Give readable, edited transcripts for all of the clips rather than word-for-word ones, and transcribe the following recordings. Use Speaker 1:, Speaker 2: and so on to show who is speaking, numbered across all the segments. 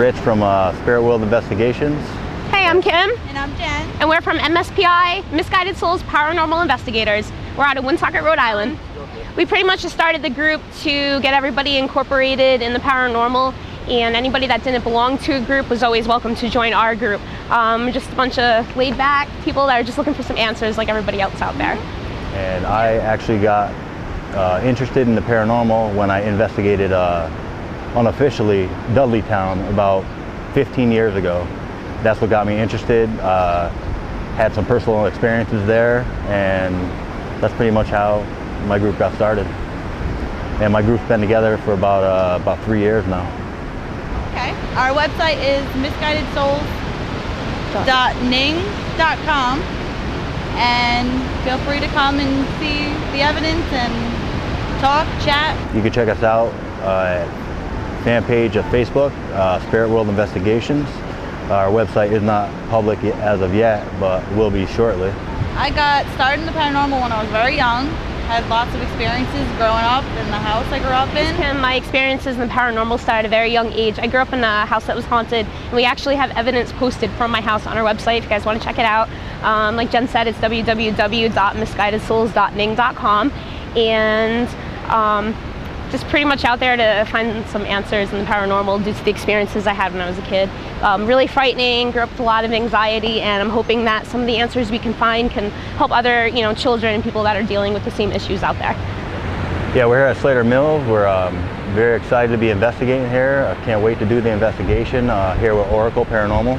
Speaker 1: Rich from Spirit World Investigations.
Speaker 2: Hey, I'm Kim.
Speaker 3: And I'm Jen.
Speaker 2: And we're from MSPI, Misguided Souls Paranormal Investigators. We're out of Woonsocket, Rhode Island. We pretty much just started the group to get everybody incorporated in the paranormal, and anybody that didn't belong to a group was always welcome to join our group. Just a bunch of laid-back people that are just looking for some answers like everybody else out there. And
Speaker 1: I actually got interested in the paranormal when I investigated unofficially Dudleytown about 15 years ago. That's what got me interested. Had some personal experiences there, and that's pretty much how my group got started. And my group's been together for about 3 years now.
Speaker 3: Okay. Our website is misguidedsouls.ning.com, and feel free to come and see the evidence and talk, chat.
Speaker 1: You can check us out at fan page of Facebook, Spirit World Investigations. Our website is not public as of yet, but will be shortly.
Speaker 3: I got started in the paranormal when I was very young. Had lots of experiences growing up in the house I grew up in.
Speaker 2: And my experiences in the paranormal started at a very young age. I grew up in a house that was haunted, and we actually have evidence posted from my house on our website if you guys want to check it out. Like Jen said, it's www.misguidedsouls.ning.com, and just pretty much out there to find some answers in the paranormal due to the experiences I had when I was a kid. Really frightening, grew up with a lot of anxiety, and I'm hoping that some of the answers we can find can help other children and people that are dealing with the same issues out there.
Speaker 1: Yeah, we're here at Slater Mill. We're very excited to be investigating here. I can't wait to do the investigation here with Oracle Paranormal.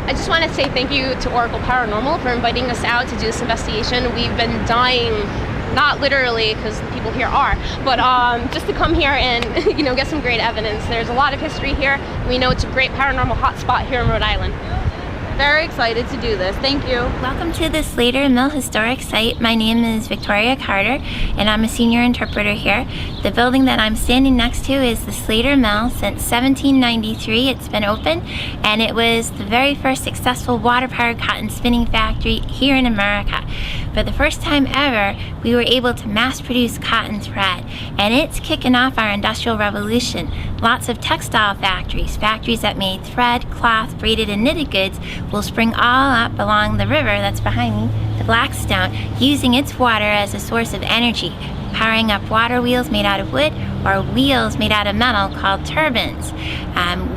Speaker 2: I just want to say thank you to Oracle Paranormal for inviting us out to do this investigation. We've been dying, not literally because the people here are, but just to come here and get some great evidence. There's a lot of history here. We know it's a great paranormal hotspot here in Rhode Island.
Speaker 3: Very excited to do this. Thank you.
Speaker 4: Welcome to the Slater Mill Historic Site. My name is Victoria Carter, and I'm a senior interpreter here. The building that I'm standing next to is the Slater Mill. Since 1793, it's been open, and it was the very first successful water-powered cotton spinning factory here in America. For the first time ever, we were able to mass-produce cotton thread, and it's kicking off our industrial revolution. Lots of textile factories that made thread, cloth, braided, and knitted goods will spring all up along the river that's behind me, the Blackstone, using its water as a source of energy, powering up water wheels made out of wood or wheels made out of metal called turbines.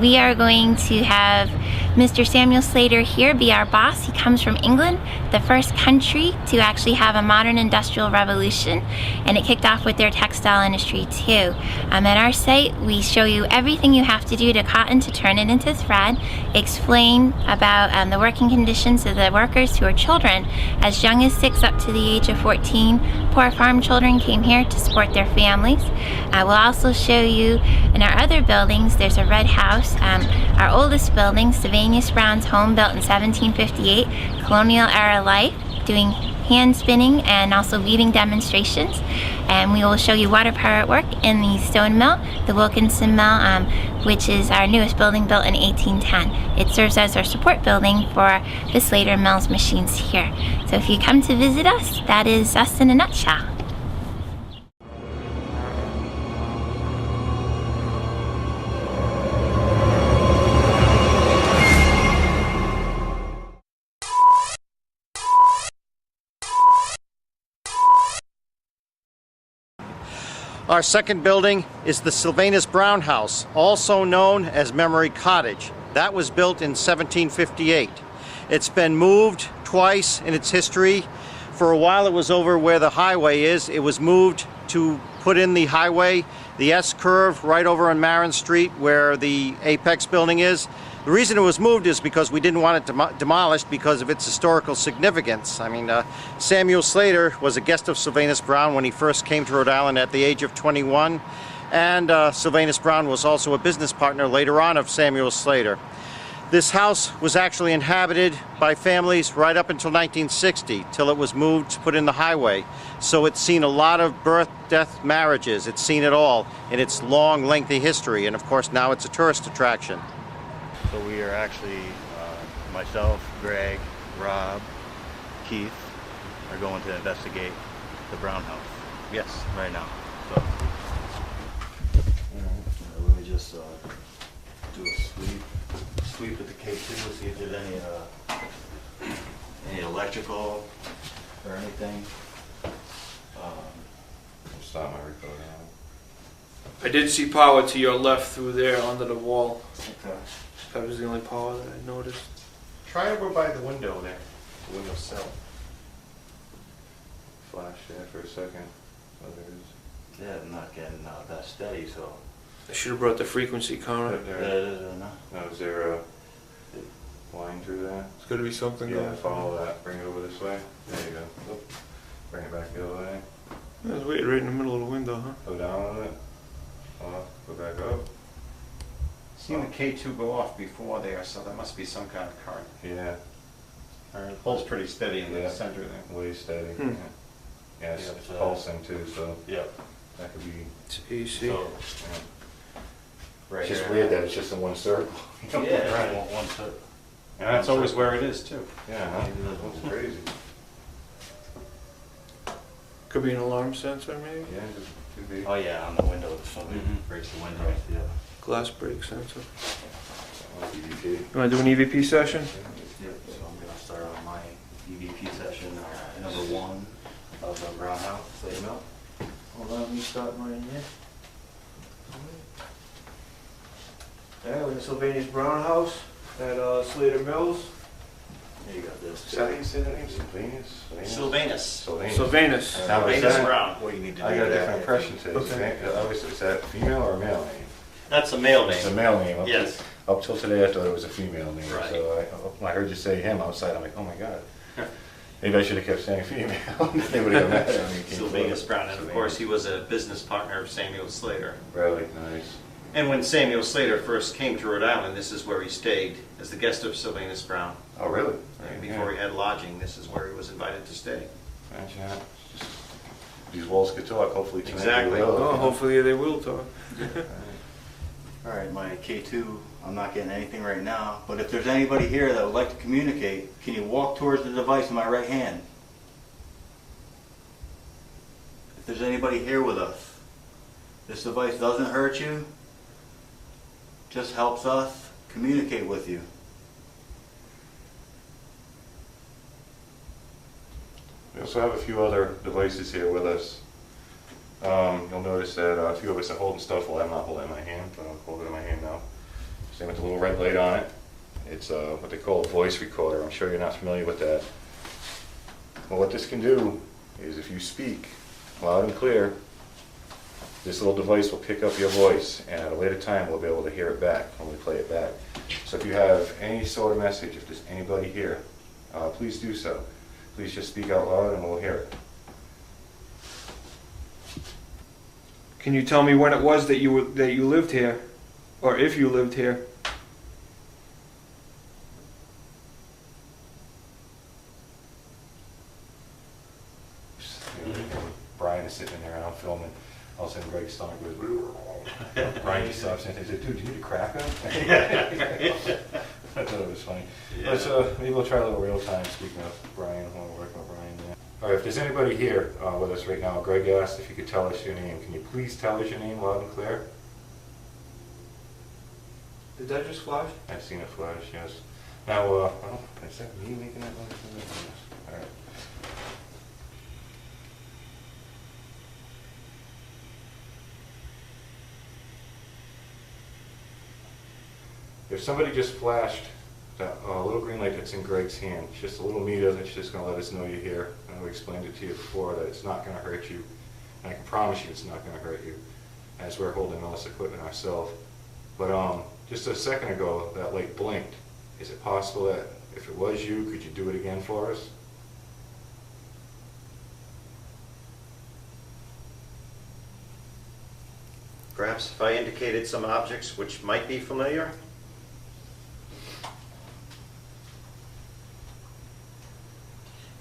Speaker 4: We are going to have Mr. Samuel Slater here be our boss. He comes from England, the first country to actually have a modern industrial revolution, and it kicked off with their textile industry too. At our site, we show you everything you have to do to cotton to turn it into thread, explain about the working conditions of the workers who are children as young as 6 up to the age of 14. Poor farm children came here to support their families. We'll also show you in our other buildings. There's a red house, our oldest building, Sylvanas Brown's home, built in 1758, colonial era life, doing hand spinning and also weaving demonstrations. And we will show you water power at work in the stone mill, the Wilkinson Mill, which is our newest building, built in 1810. It serves as our support building for the Slater Mill's machines here. So if you come to visit us, that is us in a nutshell.
Speaker 5: Our second building is the Sylvanas Brown house, also known as Memory Cottage. That was built in 1758. It's been moved twice in its history. For a while it was over where the highway is. It was moved to put in the highway, the S-curve right over on Marin Street where the Apex building is. The reason it was moved is because we didn't want it demolished because of its historical significance. I mean, Samuel Slater was a guest of Sylvanas Brown when he first came to Rhode Island at the age of 21, and Sylvanas Brown was also a business partner later on of Samuel Slater. This house was actually inhabited by families right up until 1960, till it was moved to put in the highway. So it's seen a lot of birth, death, marriages. It's seen it all in its long, lengthy history, and of course now it's a tourist attraction.
Speaker 1: So we are actually, myself, Greg, Rob, Keith, are going to investigate the Brown house.
Speaker 5: Yes.
Speaker 1: Right now. So, let me just do a sweep with the K2, see if there's any electrical or anything.
Speaker 6: Stop my recording.
Speaker 7: I did see power to your left through there under the wall.
Speaker 1: Okay.
Speaker 7: That was the only power that I noticed.
Speaker 6: Try over by the window there. The window sill. Flash there for a second. Oh, there it is.
Speaker 1: Yeah, I'm not getting that steady, so.
Speaker 7: I should have brought the frequency counter.
Speaker 6: Right there.
Speaker 1: Yeah, it is or not.
Speaker 6: Now, is there a line through there?
Speaker 7: There's got to be something
Speaker 6: Yeah,
Speaker 7: going.
Speaker 6: follow that. Bring it over this way. There you go. Oop. Bring it back the other way.
Speaker 7: It was weird, right in the middle of the window, huh?
Speaker 6: Go down on it. Off. Go back up.
Speaker 5: Seen the K2 go off before there, so that must be some kind of current.
Speaker 6: Yeah.
Speaker 5: It holds pretty steady in
Speaker 6: Yeah.
Speaker 5: the center there.
Speaker 6: Way steady.
Speaker 7: Hmm.
Speaker 6: Yeah, it's
Speaker 1: Yeah,
Speaker 6: pulsing too, so
Speaker 1: Yep.
Speaker 6: that could be.
Speaker 7: It's AC.
Speaker 1: So,
Speaker 6: Yeah.
Speaker 1: right
Speaker 6: It's just
Speaker 1: here.
Speaker 6: weird that it's just in one circle.
Speaker 1: Yeah,
Speaker 6: Right.
Speaker 1: one foot.
Speaker 5: And that's always where it is too.
Speaker 6: Yeah, huh? That's crazy.
Speaker 7: Could be an alarm sensor, maybe?
Speaker 6: Yeah, it could be.
Speaker 1: Oh yeah, on the window, so it breaks the windows, yeah.
Speaker 7: Glass break sensor.
Speaker 6: EVP.
Speaker 7: You want to do an EVP session?
Speaker 1: Yep, so I'm gonna start on my EVP session, number 1 of the Brown House, Slater Mill.
Speaker 7: Hold on, let me start mine here. Yeah, we're in Sylvanas Brown house at Slater Mills.
Speaker 1: There you got this.
Speaker 6: Is that how you say that name? Sylvanas?
Speaker 5: Sylvanas.
Speaker 7: Sylvanas.
Speaker 6: Now, is
Speaker 5: Sylvanas
Speaker 6: that-
Speaker 5: Brown. What you need to do
Speaker 6: I got a
Speaker 5: there.
Speaker 6: different impression today.
Speaker 7: Okay.
Speaker 6: Is that a female or a male name?
Speaker 5: That's a male
Speaker 6: It's a
Speaker 5: name.
Speaker 6: male name. Up
Speaker 5: Yes.
Speaker 6: till- Up till today, I thought it was a female name.
Speaker 5: Right.
Speaker 6: So I heard you say him outside. I'm like, oh my God. Maybe I should have kept saying female. They would have got mad at me.
Speaker 5: Sylvanas Brown, and of course he was a business partner of Samuel Slater.
Speaker 6: Really nice.
Speaker 5: And when Samuel Slater first came to Rhode Island, this is where he stayed as the guest of Sylvanas Brown.
Speaker 6: Oh, really?
Speaker 5: And before he had lodging, this is where he was invited to stay.
Speaker 6: Imagine that. Just- These walls could talk. Hopefully tonight
Speaker 5: Exactly.
Speaker 6: they will.
Speaker 7: Oh, hopefully they will talk.
Speaker 1: All right, my K2, I'm not getting anything right now, but if there's anybody here that would like to communicate, can you walk towards the device in my right hand? If there's anybody here with us, this device doesn't hurt you, just helps us communicate with you.
Speaker 6: We also have a few other devices here with us. You'll notice that a few of us are holding stuff while I'm not holding it in my hand, but I'll hold it in my hand now. Same with the little red light on it. It's what they call a voice recorder. I'm sure you're not familiar with that. Well, what this can do is if you speak loud and clear, this little device will pick up your voice, and at a later time we'll be able to hear it back when we play it back. So if you have any sort of message, if there's anybody here, please do so. Please just speak out loud and we'll hear it.
Speaker 7: Can you tell me when it was that you lived here, or if you lived here?
Speaker 6: Brian is sitting in there and I'm filming. All of a sudden Greg's stomach goes, Brian just stops and he says, dude, do you need a cracker? I thought it was funny.
Speaker 5: Yeah.
Speaker 6: But maybe we'll try a little real time, speaking of Brian, when we're working with Brian. Yeah. All right, if there's anybody here with us right now, Greg asked if you could tell us your name. Can you please tell us your name loud and clear?
Speaker 7: Did that just flash?
Speaker 6: I've seen it flash, yes. Now, is that me making that noise? All right. If somebody just flashed that little green light that's in Greg's hand, it's just a little meter that's just going to let us know you're here. And we explained it to you before that it's not going to hurt you. And I can promise you it's not going to hurt you, as we're holding all this equipment ourselves. But just a second ago, that light blinked. Is it possible that if it was you, could you do it again for us?
Speaker 5: Perhaps if I indicated some objects which might be familiar?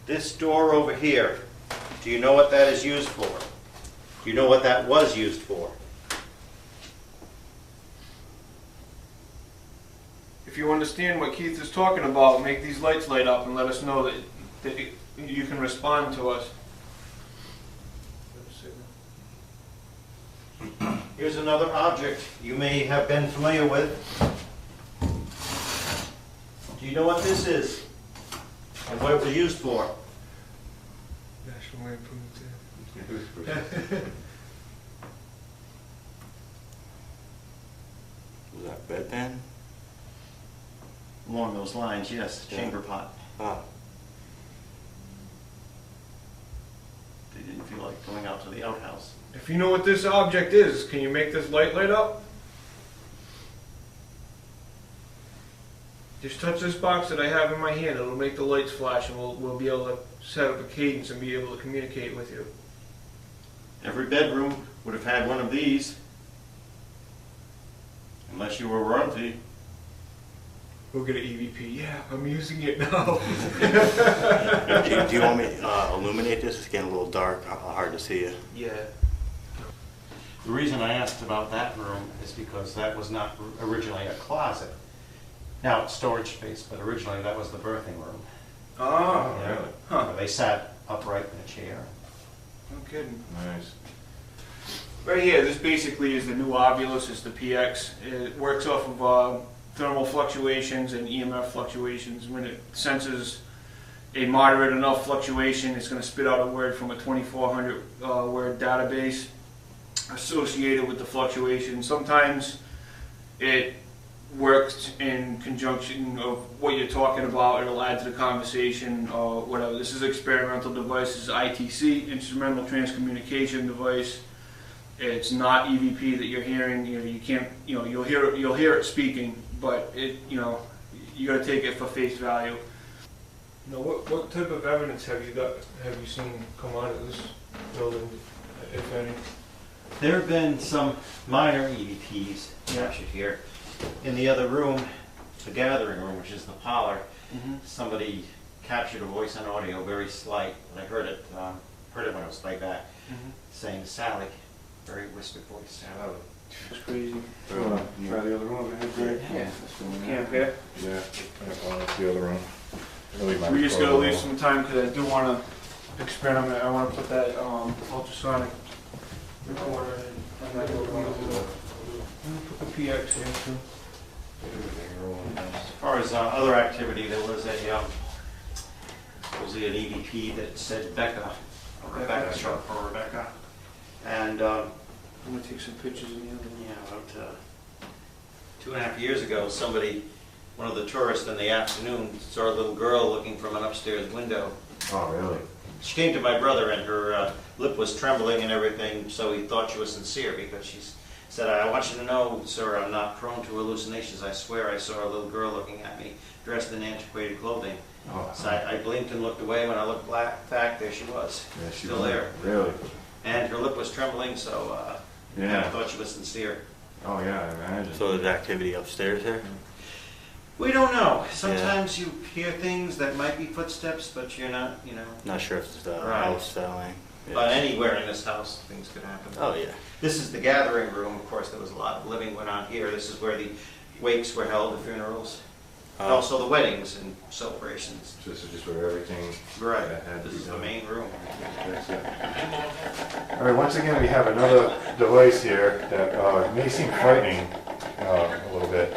Speaker 5: This door over here, do you know what that is used for? Do you know what that was used for?
Speaker 7: If you understand what Keith is talking about, make these lights light up and let us know that you can respond to us.
Speaker 5: Here's another object you may have been familiar with. Do you know what this is? And what it was used for?
Speaker 7: National Lampoon's.
Speaker 1: Was that bedpan?
Speaker 5: Along those lines, yes,
Speaker 1: Yeah.
Speaker 5: chamber pot.
Speaker 1: Ah.
Speaker 5: They didn't feel like going out to the outhouse.
Speaker 7: If you know what this object is, can you make this light up? Just touch this box that I have in my hand. It'll make the lights flash, and we'll be able to set up a cadence and be able to communicate with you.
Speaker 5: Every bedroom would have had one of these, unless you were royalty.
Speaker 7: We'll get an EVP. Yeah, I'm using it now.
Speaker 1: Do you want me to illuminate this? It's getting a little dark, hard to see you.
Speaker 7: Yeah.
Speaker 5: The reason I asked about that room is because that was not originally a closet. Now it's storage space, but originally that was the birthing room.
Speaker 7: Oh,
Speaker 5: Yeah,
Speaker 7: really? Huh.
Speaker 5: where they sat upright in a chair.
Speaker 7: No kidding.
Speaker 6: Nice.
Speaker 7: Right here, this basically is the new Ovulus, it's the PX. It works off of thermal fluctuations and EMF fluctuations. When it senses a moderate enough fluctuation, it's going to spit out a word from a 2400 word database associated with the fluctuation. Sometimes it works in conjunction of what you're talking about. It'll add to the conversation or whatever. This is an experimental device. This is ITC, Instrumental Transcommunication Device. It's not EVP that you're hearing. You can't. You'll hear it speaking, but it. You got to take it for face value. What type of evidence have you seen come out of this building, if any?
Speaker 5: There have been some minor EVPs captured here. In the other room, the gathering room, which is the parlor, somebody captured a voice and audio, very slight. I heard it when I was way back, saying Sally, very whispered voice. Hello.
Speaker 7: It's crazy.
Speaker 6: Try the other room, man. Great.
Speaker 7: Yeah. Camp here.
Speaker 6: Yeah, that's the other room.
Speaker 7: We just gotta leave some time because I do want to experiment. I want to put that ultrasonic recorder in. And that will put the PX in too.
Speaker 5: As far as other activity, there was an EVP that said Becca, or Rebecca, short for Rebecca. And
Speaker 7: I'm gonna take some pictures in the other one.
Speaker 5: yeah, about 2.5 years ago, one of the tourists in the afternoon saw a little girl looking from an upstairs window.
Speaker 6: Oh, really?
Speaker 5: She came to my brother and her lip was trembling and everything, so he thought she was sincere because she said, I want you to know, sir, I'm not prone to hallucinations. I swear I saw a little girl looking at me dressed in antiquated clothing.
Speaker 6: Oh,
Speaker 5: So I blinked and looked away. When I looked back, there she was,
Speaker 6: yeah, she
Speaker 5: still
Speaker 6: was.
Speaker 5: there.
Speaker 6: Really?
Speaker 5: And her lip was trembling, so I thought she was sincere.
Speaker 6: Oh, yeah, I imagine.
Speaker 1: So there's activity upstairs there?
Speaker 5: We don't know. Sometimes you hear things that might be footsteps, but you're not,
Speaker 1: Not sure if it's the
Speaker 5: Right.
Speaker 1: house selling.
Speaker 5: But anywhere in this house, things could happen.
Speaker 1: Oh yeah.
Speaker 5: This is the gathering room. Of course, there was a lot of living went on here. This is where the wakes were held, the funerals, and also the weddings and celebrations.
Speaker 6: So this is just where everything
Speaker 5: Right.
Speaker 6: that had to
Speaker 5: This
Speaker 6: be
Speaker 5: is the
Speaker 6: done.
Speaker 5: main room.
Speaker 6: That's it. All right, once again, we have another device here that may seem frightening a little bit.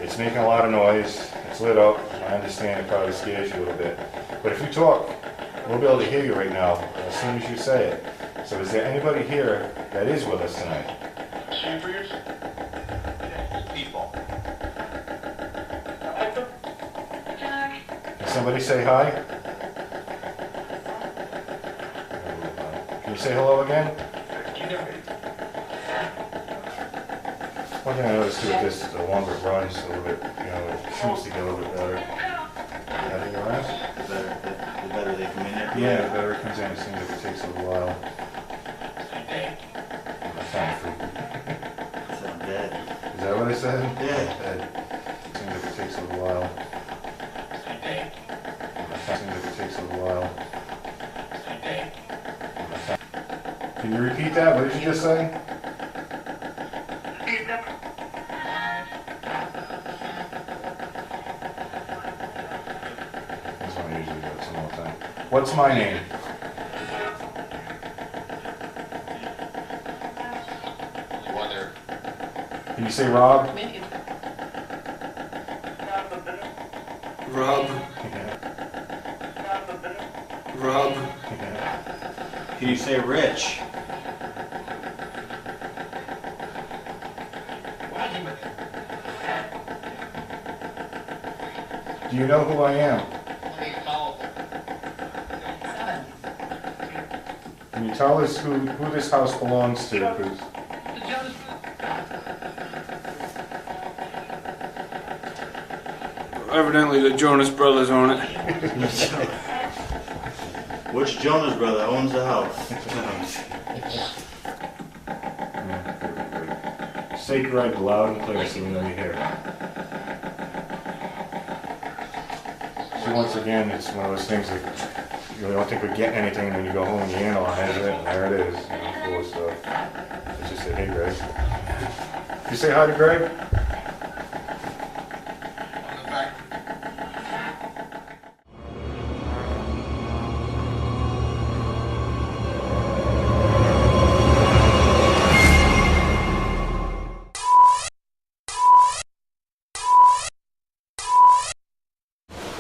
Speaker 6: It's making a lot of noise. It's lit up. I understand it probably scares you a little bit. But if you talk, we'll be able to hear you right now as soon as you say it. So is there anybody here that is with us tonight?
Speaker 8: People.
Speaker 6: Can somebody say hi? Can you say hello again? One thing I noticed too with this, the longer it runs, a little bit, it shoots to get a little bit better. Yeah, think you're right?
Speaker 5: The better they come in there.
Speaker 6: Yeah, the better it comes in. It seems like it takes a little while. That's kind of freaky.
Speaker 5: So I'm dead.
Speaker 6: Is that what I said?
Speaker 5: Yeah.
Speaker 6: It seems like it takes a little while. It seems like it takes a little while. Can you repeat that? What did you just say? This one usually does some more time. What's my name? Can you say Rob?
Speaker 7: Rob. Rob.
Speaker 5: Can you say Rich?
Speaker 6: Do you know who I am? Can you tell us who this house belongs to, please?
Speaker 7: Evidently the Jonas Brothers own it.
Speaker 5: Which Jonas brother owns the house?
Speaker 6: Say Greg loud and clear so we know you hear. So once again, it's one of those things that you really don't think we get anything, and when you go home and you analyze it, and there it is, full of stuff. Let's just say, hey Greg. You say hi to Greg?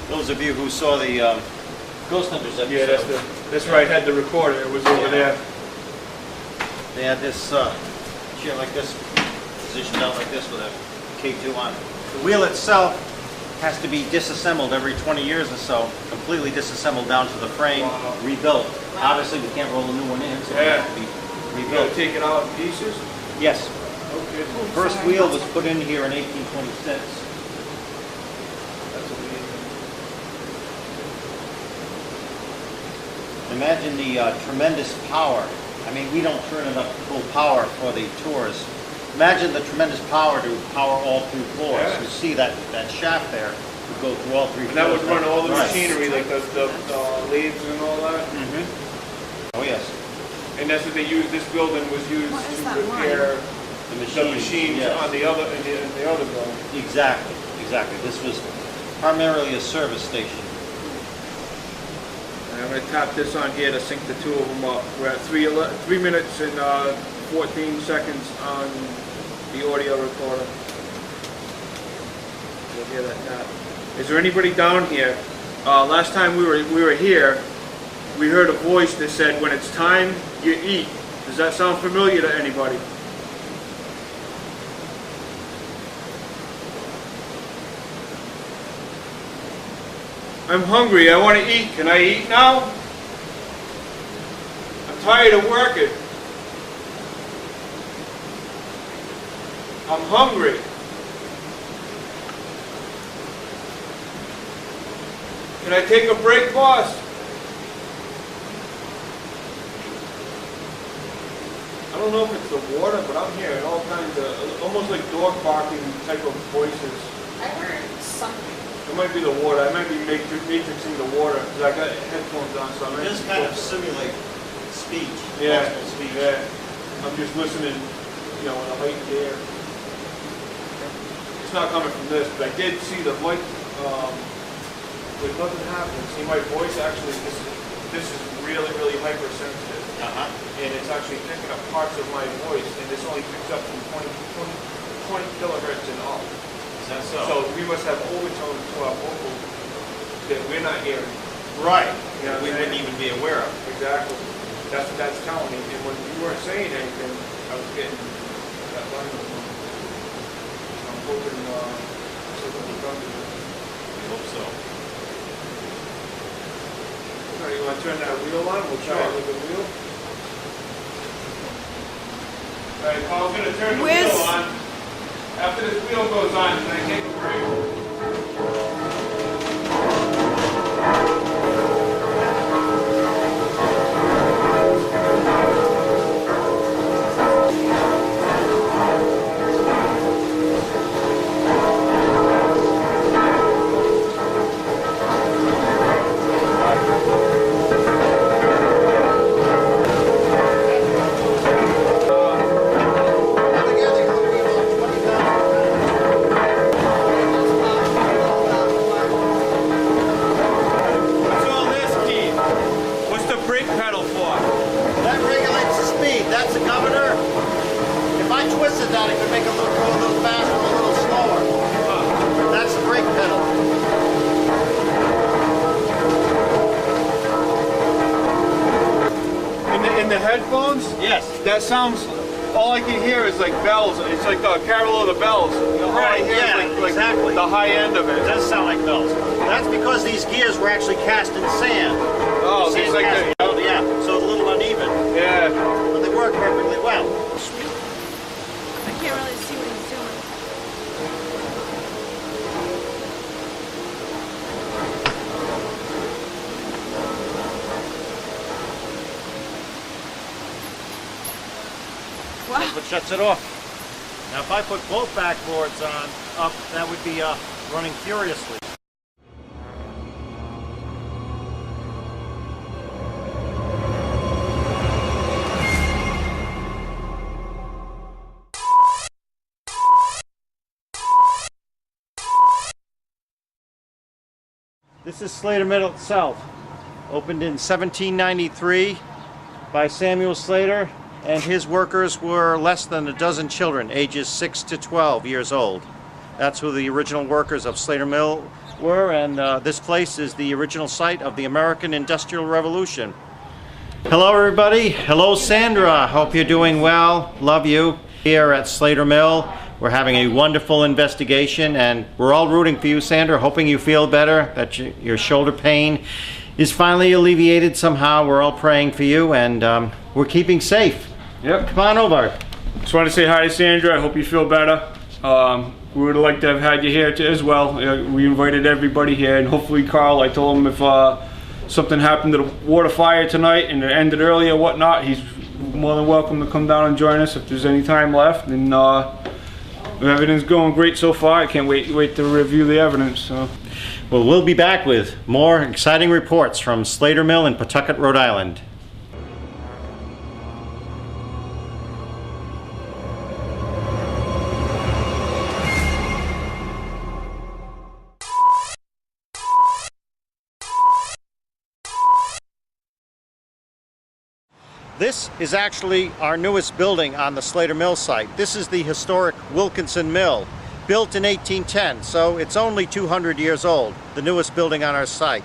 Speaker 5: Those of you who saw the Ghost Hunters episode,
Speaker 7: Yeah, that's where I had the recorder. It was over there.
Speaker 5: they had this chair like this, positioned out like this with a K2 on it. The wheel itself has to be disassembled every 20 years or so, completely disassembled down to the frame, rebuilt. Obviously, we can't roll a new one in, so it has to be
Speaker 7: You gotta
Speaker 5: rebuilt.
Speaker 7: take it out in pieces.
Speaker 5: Yes.
Speaker 7: Okay.
Speaker 5: First wheel was put in here in 1826.
Speaker 7: That's amazing.
Speaker 5: Imagine the tremendous power. I mean, we don't turn enough full power for the tours. Imagine the tremendous power to power all three floors.
Speaker 7: Yeah.
Speaker 5: You see that shaft there would go through all three
Speaker 7: And
Speaker 5: floors.
Speaker 7: that would run all the
Speaker 5: Right.
Speaker 7: machinery, like the lathes and all that.
Speaker 5: Mhm. Oh yes,
Speaker 7: And that's what they used. This building was used to repair
Speaker 5: the
Speaker 7: the
Speaker 5: machines.
Speaker 7: machines
Speaker 5: yes.
Speaker 7: on the other in the other building.
Speaker 5: Exactly, exactly. This was primarily a service station.
Speaker 7: And I'm gonna tap this on here to sync the two of them up. We're at 3 minutes and 14 seconds on the audio recorder. You'll hear that tap. Is there anybody down here? Last time we were here, we heard a voice that said, "When it's time, you eat." Does that sound familiar to anybody? I'm hungry. I want to eat. Can I eat now? I'm tired of working. I'm hungry. Can I take a break, boss? I don't know if it's the water, but I'm hearing all kinds of, almost like dog barking type of voices.
Speaker 8: I heard something.
Speaker 7: It might be the water. I might be matrixing the water because I got headphones on, so I might
Speaker 5: Just kind of simulate speech,
Speaker 7: yeah,
Speaker 5: multiple speech.
Speaker 7: yeah. I'm just listening, in a heightened air. It's not coming from this, but I did see the mic. With nothing happening. See, my voice actually, this is really, really hypersensitive. And it's actually picking up parts of my voice, and this only picks up from 20 kilohertz and up.
Speaker 5: Is that so?
Speaker 7: So we must have overtones to our vocal that we're not hearing.
Speaker 5: Right.
Speaker 7: You know what
Speaker 5: We
Speaker 7: I'm
Speaker 5: wouldn't
Speaker 7: saying?
Speaker 5: even be aware of.
Speaker 7: Exactly. That's what that's telling me. And when you weren't saying anything, I was getting that line of I'm hoping something will come to this.
Speaker 5: I hope so.
Speaker 7: All right, you want to turn that wheel on? We'll try it with the wheel. All right, Paul's going to turn the
Speaker 8: Where's-
Speaker 7: wheel on. After this wheel goes on, can I take a break?
Speaker 5: I think it's going to be about 20,000. Yes.
Speaker 7: That sounds, all I can hear is like bells. It's like the Carol of the Bells. All I
Speaker 5: Right,
Speaker 7: hear is
Speaker 5: yeah,
Speaker 7: like
Speaker 5: exactly.
Speaker 7: the high end of
Speaker 5: It
Speaker 7: it.
Speaker 5: does sound like bells. That's because these gears were actually cast in sand.
Speaker 7: Oh,
Speaker 5: Sand
Speaker 7: it's like
Speaker 5: cast, yeah, so it's a little uneven,
Speaker 7: yeah.
Speaker 5: but they work perfectly well.
Speaker 8: I can't really see what he's doing.
Speaker 5: That's what shuts it off. Now, if I put both backboards up, that would be running furiously. This is Slater Mill itself. Opened in 1793 by Samuel Slater, and his workers were less than a dozen children, ages 6 to 12 years old. That's who the original workers of Slater Mill were, and this place is the original site of the American Industrial Revolution. Hello everybody, hello Sandra, hope you're doing well, love you. Here at Slater Mill, we're having a wonderful investigation, and we're all rooting for you, Sandra, hoping you feel better, that your shoulder pain is finally alleviated somehow. We're all praying for you, and we're keeping safe.
Speaker 7: Yep.
Speaker 5: Come on over.
Speaker 7: Just want to say hi to Sandra. I hope you feel better. We would like to have had you here as well. We invited everybody here, and hopefully Carl, I told him if something happened to the water fire tonight and it ended early or whatnot, he's more than welcome to come down and join us if there's any time left. And everything's going great so far. I can't wait to review the evidence. So.
Speaker 5: Well, we'll be back with more exciting reports from Slater Mill in Pawtucket, Rhode Island. This is actually our newest building on the Slater Mill site. This is the historic Wilkinson Mill, built in 1810, so it's only 200 years old, the newest building on our site.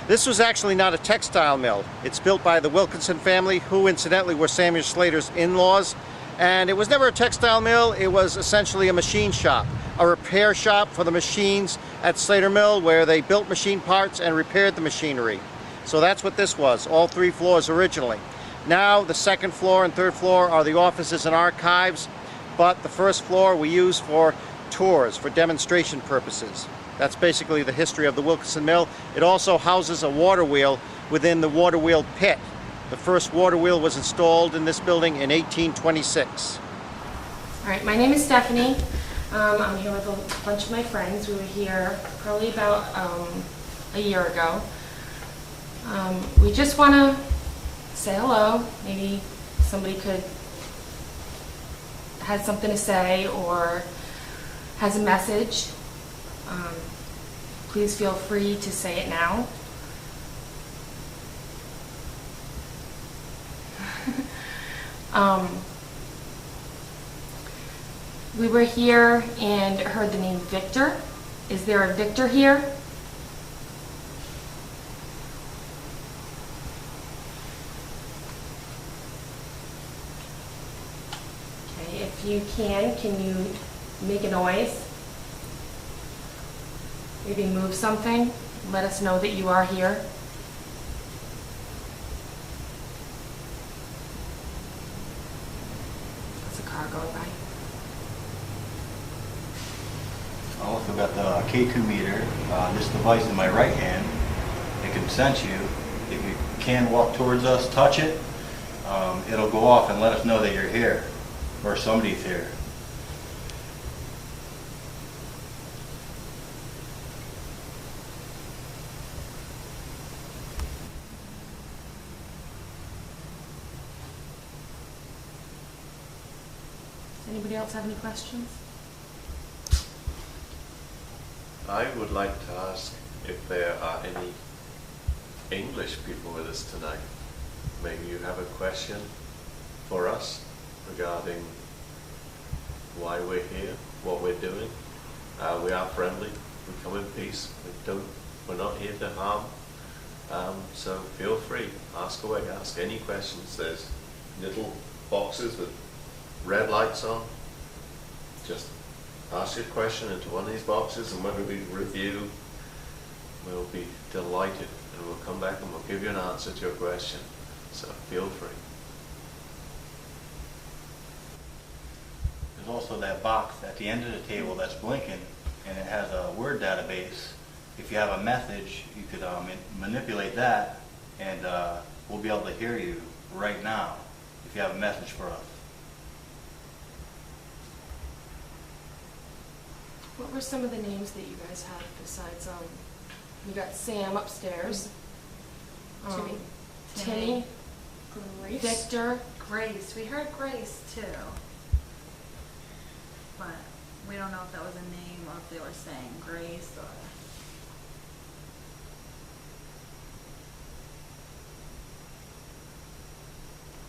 Speaker 5: This was actually not a textile mill. It's built by the Wilkinson family, who incidentally were Samuel Slater's in-laws, and it was never a textile mill. It was essentially a machine shop, a repair shop for the machines at Slater Mill, where they built machine parts and repaired the machinery. So that's what this was, all 3 floors originally. Now the 2nd floor and 3rd floor are the offices and archives, but the 1st floor we use for tours, for demonstration purposes. That's basically the history of the Wilkinson Mill. It also houses a water wheel within the water wheel pit. The first water wheel was installed in this building in 1826.
Speaker 9: All right, my name is Stephanie. I'm here with a bunch of my friends. We were here probably about a year ago. We just want to say hello. Maybe somebody has something to say or has a message. Please feel free to say it now. We were here and heard the name Victor. Is there a Victor here? Okay, if you can you make a noise? Maybe move something. Let us know that you are here. There's a car going by.
Speaker 1: I also got the K2 meter, this device in my right hand. It can sense you. If you can walk towards us, touch it, it'll go off and let us know that you're here or somebody's here.
Speaker 9: Does anybody else have any questions?
Speaker 10: I would like to ask if there are any English people with us tonight. Maybe you have a question for us regarding why we're here, what we're doing. We are friendly, we come in peace, we're not here to harm. So feel free, ask away, ask any questions. There's little boxes with red lights on. Just ask your question into one of these boxes, and when we review, we'll be delighted, and we'll come back and we'll give you an answer to your question. So feel free.
Speaker 1: There's also that box at the end of the table that's blinking, and it has a word database. If you have a message, you could manipulate that, and we'll be able to hear you right now if you have a message for us.
Speaker 9: What were some of the names that you guys had besides, you got Sam upstairs. Timmy.
Speaker 8: Grace.
Speaker 9: Victor.
Speaker 8: Grace. We heard Grace too. But we don't know if that was a name or if they were saying Grace or...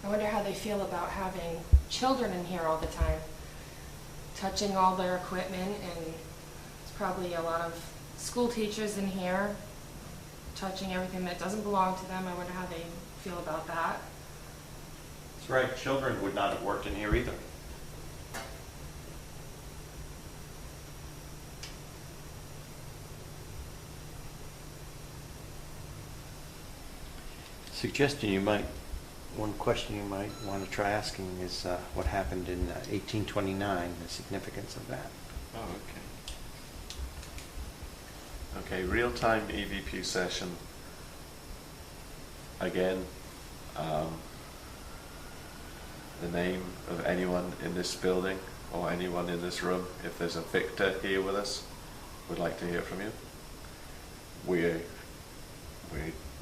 Speaker 9: I wonder how they feel about having children in here all the time, touching all their equipment, and there's probably a lot of school teachers in here touching everything that doesn't belong to them. I wonder how they feel about that.
Speaker 5: That's right, children would not have worked in here either. One question you might want to try asking is what happened in 1829, the significance of that.
Speaker 10: Oh, okay. Okay, real-time EVP session. Again, the name of anyone in this building or anyone in this room. If there's a Victor here with us, we'd like to hear from you. We're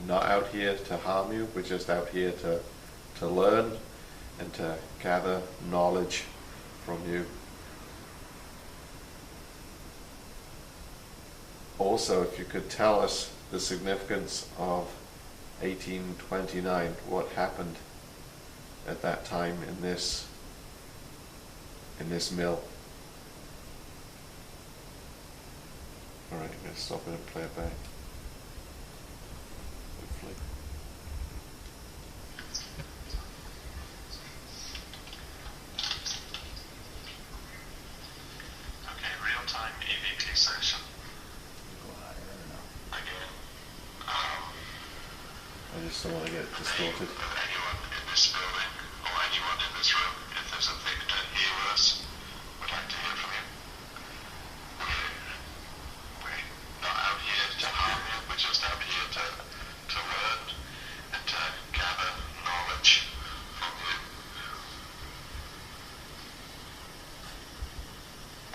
Speaker 10: not out here to harm you. We're just out here to learn and to gather knowledge from you. Also, if you could tell us the significance of 1829, what happened at that time in this mill. All right, I'm going to stop it and play it back. Hopefully. Okay, real-time EVP session. Again, I just don't want to get it distorted. Anyone in this building or anyone in this room, if there's a Victor here with us, would like to hear from you. We're not out here to harm you, we're just out here to learn and to gather knowledge from you.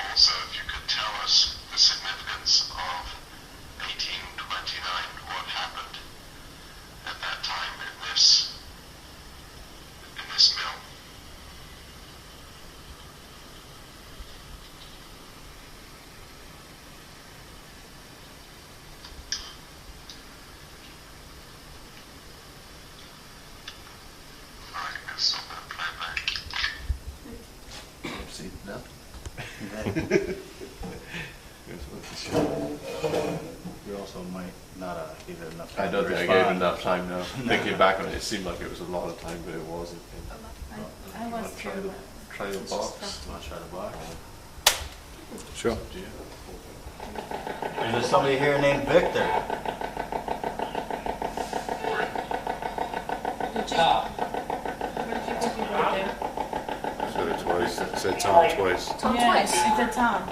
Speaker 10: Also, if you could tell us the significance of 1829, what happened at that time in this mill. Alright, I'm going to stop that and play back. See, nothing.
Speaker 1: We also might not give it enough
Speaker 10: I
Speaker 1: time.
Speaker 10: don't think I gave enough time now. Thinking back on it, it seemed like it was a lot of time, but it wasn't.
Speaker 8: I was too.
Speaker 10: Try the box.
Speaker 1: Want to try the box?
Speaker 6: Sure.
Speaker 1: And there's somebody here named Victor.
Speaker 6: Said it twice. Said Tom twice.
Speaker 8: Tom twice. It's a Tom.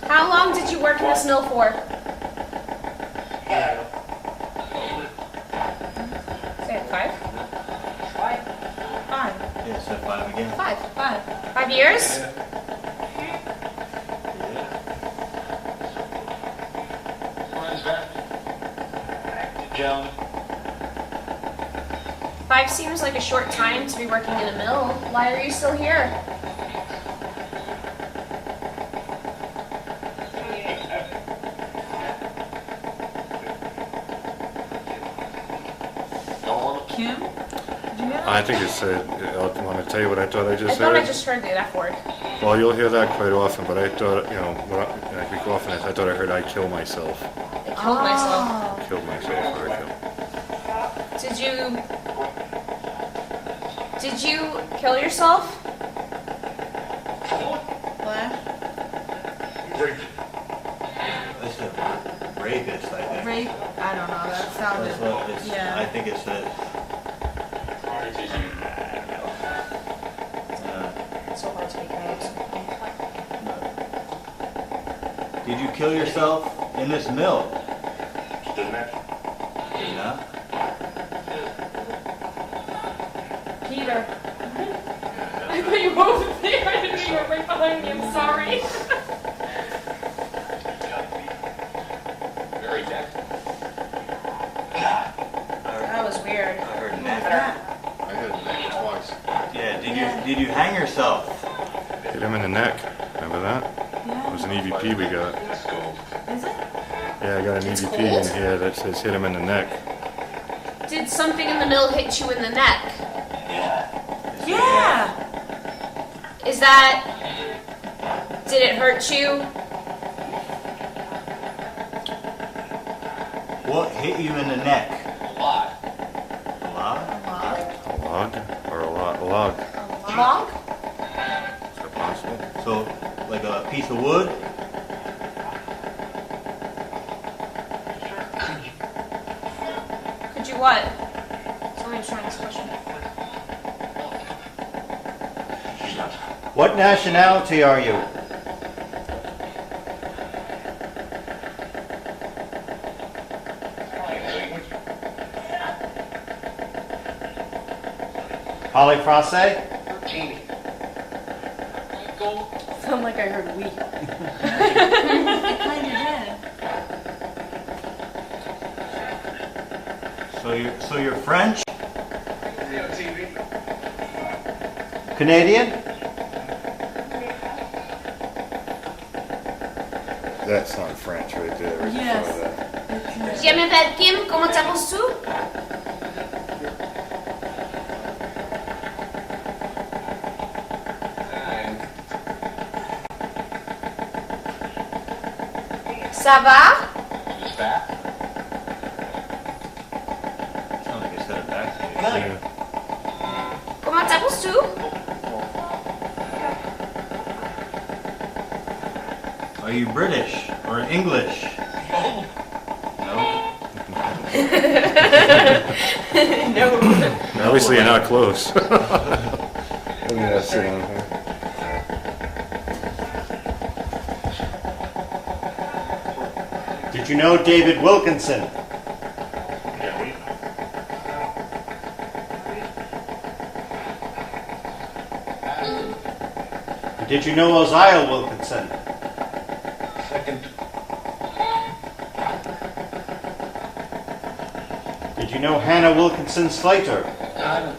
Speaker 2: How long did you work in this mill for? Say it, 5? 5.
Speaker 1: Yeah, said 5 again.
Speaker 2: 5. 5 years?
Speaker 11: Gentlemen.
Speaker 2: 5 seems like a short time to be working in a mill. Why are you still here?
Speaker 8: Kim?
Speaker 6: I think it said, I want to tell you what I thought I
Speaker 2: I
Speaker 6: just
Speaker 2: thought I
Speaker 6: heard.
Speaker 2: just heard the F word.
Speaker 6: Well, you'll hear that quite often, but I thought, like we go often, I thought I heard I kill myself.
Speaker 2: I killed myself.
Speaker 6: Killed myself, or I killed.
Speaker 2: Did you kill yourself?
Speaker 3: What?
Speaker 1: It's a rapist, I think.
Speaker 3: Rape? I don't know. That sounded.
Speaker 1: That's what it's,
Speaker 3: Yeah.
Speaker 1: I think it's this.
Speaker 2: It's so hard to make out.
Speaker 1: Did you kill yourself in this mill? Yeah.
Speaker 9: Peter. I put you both there. I didn't know you were right behind me. I'm sorry.
Speaker 10: Very dead.
Speaker 2: That was weird.
Speaker 1: I heard neck.
Speaker 10: I heard the name twice.
Speaker 1: Yeah. Did you hang yourself?
Speaker 6: Hit him in the neck. Remember that? It was an EVP we got.
Speaker 10: That's cool.
Speaker 3: Is it?
Speaker 6: Yeah, I got an EVP in here that says hit him in the neck.
Speaker 2: Did something in the mill hit you in the neck?
Speaker 3: Yeah.
Speaker 2: Is that... Did it hurt you?
Speaker 1: What hit you in the neck?
Speaker 10: A lot.
Speaker 1: A lot?
Speaker 6: A log or a log?
Speaker 2: Log?
Speaker 6: Is that possible?
Speaker 1: So, like a piece of wood?
Speaker 2: Could you what? Sorry, I'm trying this question.
Speaker 5: What nationality are you? Parlez français?
Speaker 9: Sound like I heard we.
Speaker 3: It kind of did.
Speaker 1: So you're French?
Speaker 5: Canadian?
Speaker 6: That's not French right there. Right
Speaker 3: Yes.
Speaker 6: before that.
Speaker 2: Je m'appelle Kim, comment t'appelles-tu? Ça va?
Speaker 1: Sounds like I said it back to you.
Speaker 6: Yeah.
Speaker 2: Comment t'appelles-tu?
Speaker 1: Are you British or English? No.
Speaker 6: Obviously, you're not close. Look at that sitting on here.
Speaker 5: Did you know David Wilkinson? Did you know Uzziah Wilkinson?
Speaker 10: Second.
Speaker 5: Did you know Hannah Wilkinson Slater?
Speaker 6: Yeah.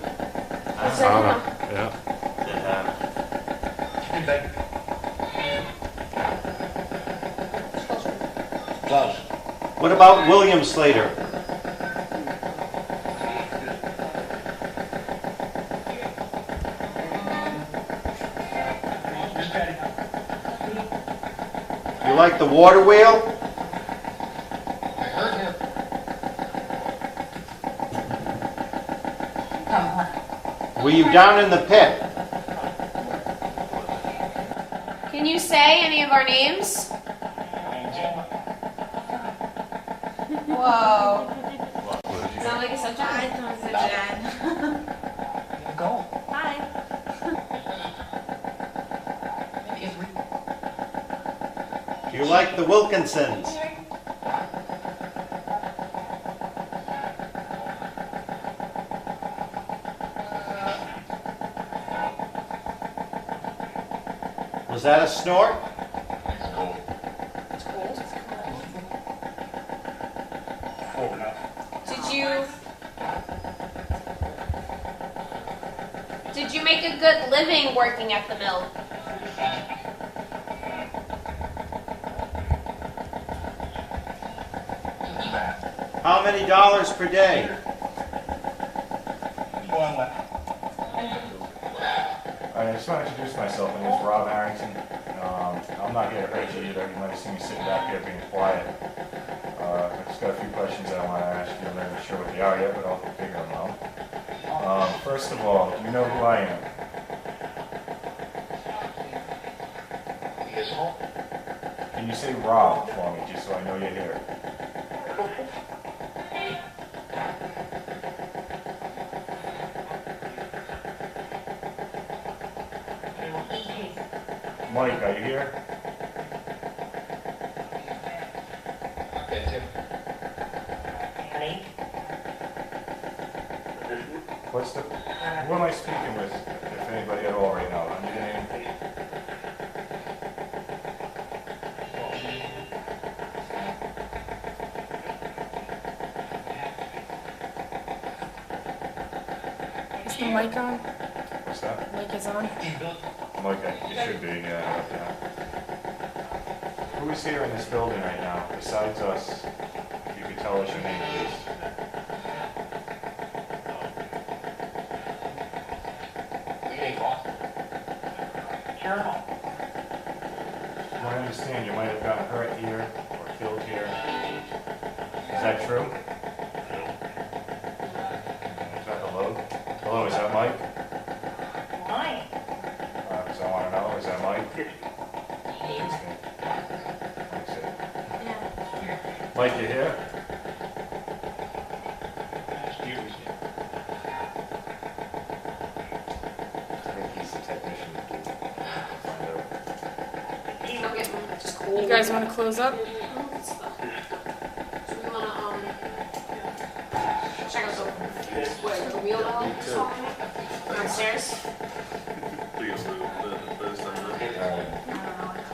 Speaker 5: What about William Slater? You like the water wheel? Were you down in the pit?
Speaker 2: Can you say any of our names? Whoa. Sound like a subject?
Speaker 3: I thought it was Jen.
Speaker 10: Go.
Speaker 3: Hi.
Speaker 5: Do you like the Wilkinsons? Was that a snort?
Speaker 2: Did you make a good living working at the mill?
Speaker 5: How many dollars per day?
Speaker 6: I just want to introduce myself. My name is Rob Harrington. I'm not here to hurt you either. You might have seen me sitting back here being quiet. I just got a few questions that I want to ask you. I'm not even sure what they are yet, but I'll figure them out. First of all, do you know who I am? Can you say Rob for me, just so I know you're here? Mike, are you here? What's the, who am I speaking with, if anybody at all right now? I need a name.
Speaker 9: Is the mic on?
Speaker 6: What's that?
Speaker 9: Mic is on.
Speaker 6: Mike, it should be, yeah. Who is here in this building right now, besides us? If you could tell us your name, please. I understand you might have gotten hurt here or killed here. Is that true? Is that hello? Hello, is that Mike? Because I want to know, is that Mike? Mike, you here? I think he's the technician.
Speaker 9: You guys want to close up?
Speaker 8: So we want to check out the wheel downstairs.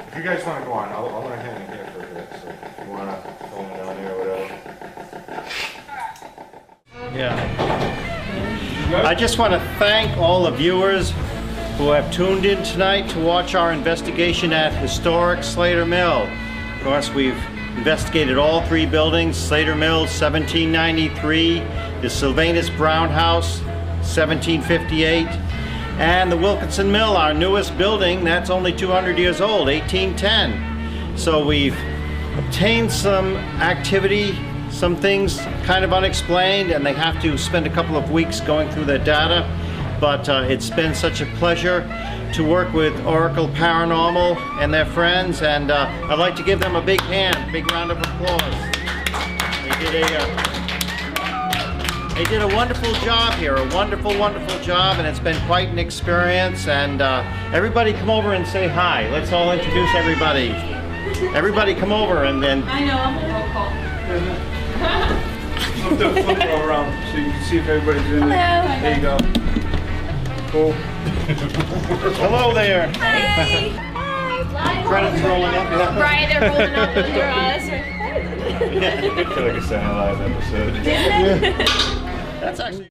Speaker 6: If you guys want to go on, I'll let him in here for a bit. So if you want to film it down here or whatever.
Speaker 5: Yeah. I just want to thank all the viewers who have tuned in tonight to watch our investigation at historic Slater Mill. Of course, we've investigated all three buildings: Slater Mill, 1793, the Sylvanas Brown House, 1758, and the Wilkinson Mill, our newest building, that's only 200 years old, 1810. So we've obtained some activity, some things kind of unexplained, and they have to spend a couple of weeks going through their data. But it's been such a pleasure to work with Oracle Paranormal and their friends, and I'd like to give them a big hand, big round of applause. They did a wonderful job here, a wonderful, wonderful job, and it's been quite an experience. And everybody come over and say hi. Let's all introduce everybody. Everybody come over and then...
Speaker 8: I know, I'm a roll call.
Speaker 7: Flip the flip around so you can see if everybody's in there. There you go. Cool.
Speaker 5: Hello there.
Speaker 8: Hey!
Speaker 5: Credits rolling up. Yeah.
Speaker 8: Right, they're rolling up under us.
Speaker 6: I feel like it's an live episode.
Speaker 5: That's actually...